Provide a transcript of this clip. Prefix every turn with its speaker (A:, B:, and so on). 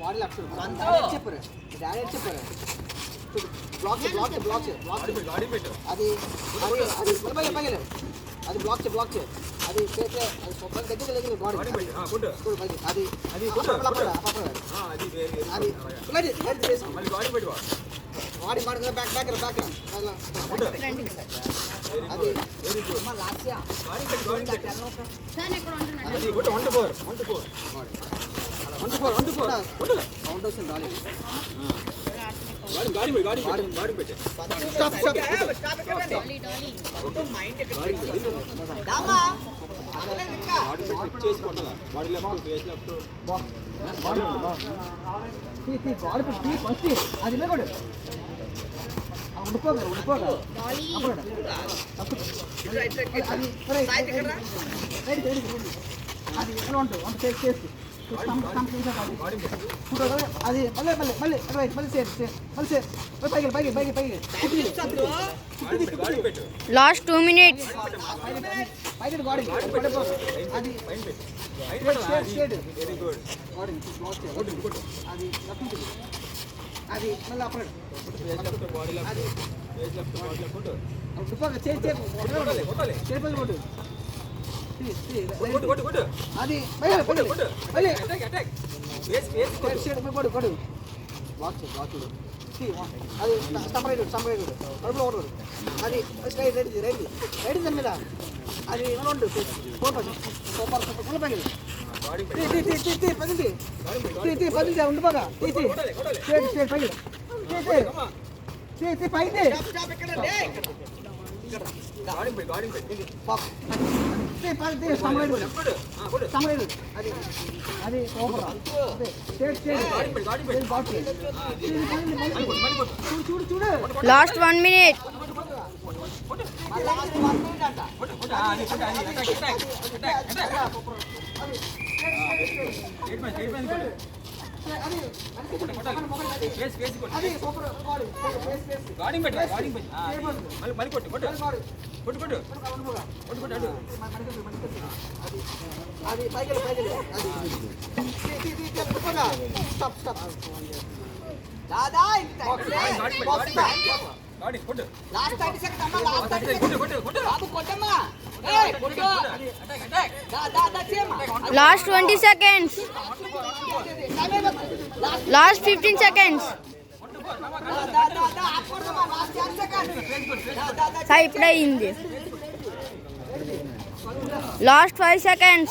A: body left చెప్పారు daddy చెప్పారు black గాడి పెట్టు అది అది పైకి అది బ్లాక్ అది చేస్తే అది సొంతం దగ్గర బాడీ అది అది మళ్ళీ బాడీ పెట్టు బాడీ బ్యాక్ అది లాస్యా బాడీ పెట్టు అది 1 ఫౌండేషన్ రాలేదు గాడి పెట్టే స్టాప్ మైండ్ దామా అదలే ఇంకా బాడీ చేసి కొట్టాలా body left face left body first అది లేకొడు ఉండిపోగా బాడీ రైట్ సైడ్ ఇక్కడ అది ఎలా ఉంటుంది అంత చేసి అది మళ్ళీ పైకి
B: లాస్ట్ 2 minutes
A: అది మళ్ళీ అప్పుడు అది అది అది రైట్ దాని మీద అది ఉండు సూపర్ పది ఉండిపోగా పైకి
B: లాస్ట్ 1 minute
A: అది పైకి దాదా లాస్ట్ 30 సెకండ్స్ అమ్మా లాస్ట్ 30 సెకండ్స్ బాబు కొట్టమ్మా ఏయ్ కొట్టు దాదా చేమ
B: లాస్ట్ 20 seconds లాస్ట్ 15 seconds
A: దాదా ఆపొడమ్మా లాస్ట్ 10 సెకండ్స్
B: సై ఇప్పుడే అయింది లాస్ట్ 5 seconds